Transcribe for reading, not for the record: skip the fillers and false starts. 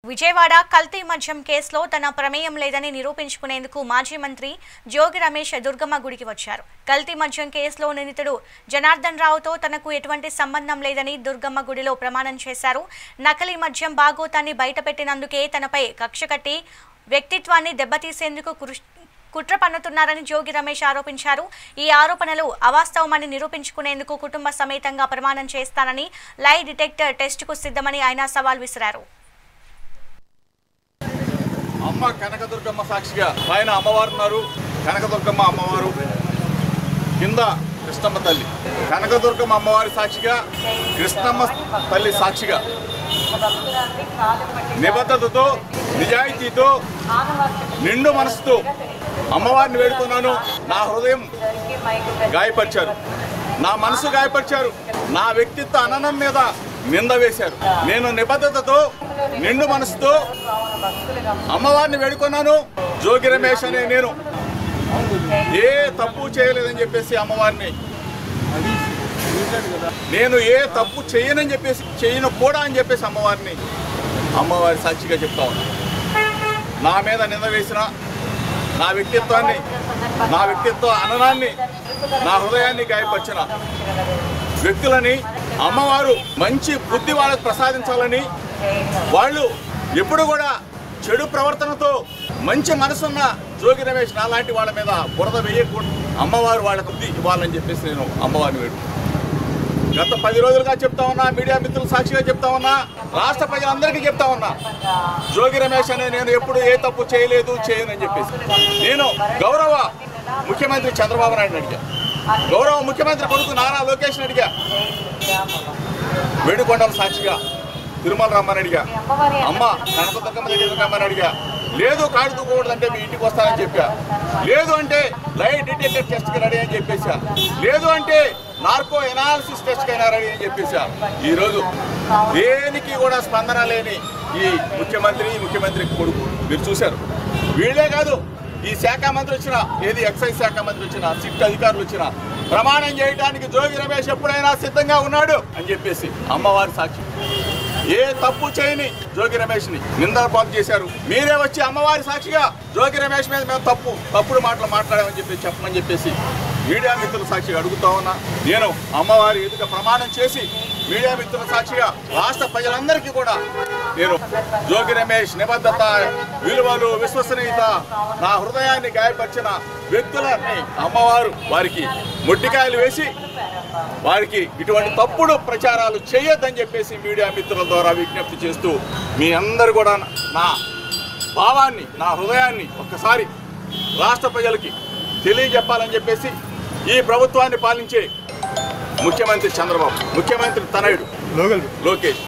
విజయవాడ కల్తీ మద్యం కేసులో తన ప్రమేయం లేదని నిరూపించుకునేందుకు మాజీ మంత్రి జోగి రమేష్ దుర్గమ్మ గుడికి వచ్చారు. కల్తీ మద్యం కేసులో నిందితుడు జనార్దన్ రావుతో తనకు ఎటువంటి సంబంధం లేదని దుర్గమ్మ గుడిలో ప్రమాణం చేశారు. నకిలీ మద్యం బాగోతాన్ని బయటపెట్టినందుకే తనపై కక్ష కట్టి వ్యక్తిత్వాన్ని దెబ్బతీసేందుకు కుట్ర పన్నుతున్నారని జోగి రమేష్ ఆరోపించారు. ఈ ఆరోపణలు అవాస్తవమని నిరూపించుకునేందుకు కుటుంబ సమేతంగా ప్రమాణం చేస్తానని, లై డిటెక్టర్ టెస్టుకు సిద్ధమని ఆయన సవాల్ విసిరారు. అమ్మ కనకదుర్గమ్మ సాక్షిగా పైన అమ్మవారు ఉన్నారు. కనకదుర్గమ్మ అమ్మవారు కింద కృష్ణమ్మ తల్లి. కనకదుర్గమ్మ అమ్మవారి సాక్షిగా, కృష్ణమ్మ తల్లి సాక్షిగా నిబద్ధతతో, నిజాయితీతో, నిండు మనసుతో అమ్మవారిని వేడుకున్నాను. నా హృదయం గాయపరిచారు, నా మనసు గాయపరిచారు, నా వ్యక్తిత్వ అననం మీద నింద వేశారు. నేను నిబద్ధతతో, నిండు మనసుతో అమ్మవారిని వేడుకున్నాను. జోగి రమేష్ అనే నేను ఏ తప్పు చేయలేదని చెప్పేసి అమ్మవారిని, నేను ఏ తప్పు చేయనని చెప్పేసి, చేయను కూడా అని చెప్పేసి అమ్మవారి సాక్షిగా చెప్తా ఉన్నా. నా మీద నింద వేసిన, నా వ్యక్తిత్వ అననాన్ని, నా హృదయాన్ని గాయపరిచిన వ్యక్తులని అమ్మవారు మంచి బుద్ధి వాళ్ళకు ప్రసాదించాలని, వాళ్ళు ఎప్పుడు కూడా చెడు ప్రవర్తనతో మంచి మనసున్న జోగి రమేష్ నాలాంటి వాళ్ళ మీద బురద వేయకూడదు, అమ్మవారు వాళ్ళకు బుద్ధి ఇవ్వాలని చెప్పేసి నేను అమ్మవారిని వేడు. గత 10 రోజులుగా చెప్తా ఉన్నా, మీడియా మిత్రుల సాక్షిగా చెప్తా ఉన్నా, రాష్ట్ర ప్రజలందరికీ చెప్తా ఉన్నా, జోగి రమేష్ అనే నేను ఎప్పుడు ఏ తప్పు చేయనని చెప్పేసి నేను గౌరవ ముఖ్యమంత్రి చంద్రబాబు నాయుడుని అడిగా, గౌరవ ముఖ్యమంత్రి కొడుకు నారా లోకేష్ని అడిగా, వేడుకొండల సాక్షిగా తిరుమల రమ్మని అడిగా, అమ్మ కనకదుర్గమ్మ దగ్గర రమ్మని అడిగా. లేదు కాడు తూకూడదంటే మీ ఇంటికి వస్తానని చెప్పా, లేదు అంటే లై డిటెక్టర్ టెస్ట్కి రెడీ అని చెప్పేసా, లేదు అంటే నార్కో ఎనాలిసిస్ టెస్ట్కి అయినా రెడీ అని చెప్పేసా. ఈరోజు దేనికి కూడా స్పందన లేని ఈ ముఖ్యమంత్రి కొడుకు మీరు చూశారు. వీళ్ళే కాదు, ఈ శాఖ మంత్రి వచ్చిన, ఏది ఎక్సైజ్ శాఖ మంత్రి వచ్చిన, సిట్ అధికారులు వచ్చిన ప్రమాణం చేయడానికి జోగి రమేష్ ఎప్పుడైనా సిద్ధంగా ఉన్నాడు అని చెప్పేసి అమ్మవారి సాక్షి. ఏ తప్పు చేయని జోగి రమేష్ని నిందలు పాలు చేశారు. మీరే వచ్చి అమ్మవారి సాక్షిగా జోగి రమేష్ మీద మేము తప్పుడు మాటలు మాట్లాడామని చెప్పమని చెప్పేసి మీడియా మిత్రుల సాక్షిగా అడుగుతా ఉన్నా. నేను అమ్మవారి ఎదుట ప్రమాణం చేసి మీడియా మిత్రుల సాక్షిగా రాష్ట్ర ప్రజలందరికీ కూడా నేను జోగి రమేష్ నిబద్ధత, విలువలు, విశ్వసనీయత, నా హృదయాన్ని గాయపరిచిన వ్యక్తులని అమ్మవారు వారికి మొట్టికాయలు వేసి వారికి ఇటువంటి తప్పుడు ప్రచారాలు చేయొద్దని చెప్పేసి మీడియా మిత్రుల ద్వారా విజ్ఞప్తి చేస్తూ, మీ అందరూ కూడా నా భావాన్ని, నా హృదయాన్ని ఒక్కసారి రాష్ట్ర ప్రజలకి తెలియజెప్పాలని చెప్పేసి ఈ ప్రభుత్వాన్ని పాలించే ముఖ్యమంత్రి చంద్రబాబు, ముఖ్యమంత్రి తనయుడు లోకేష్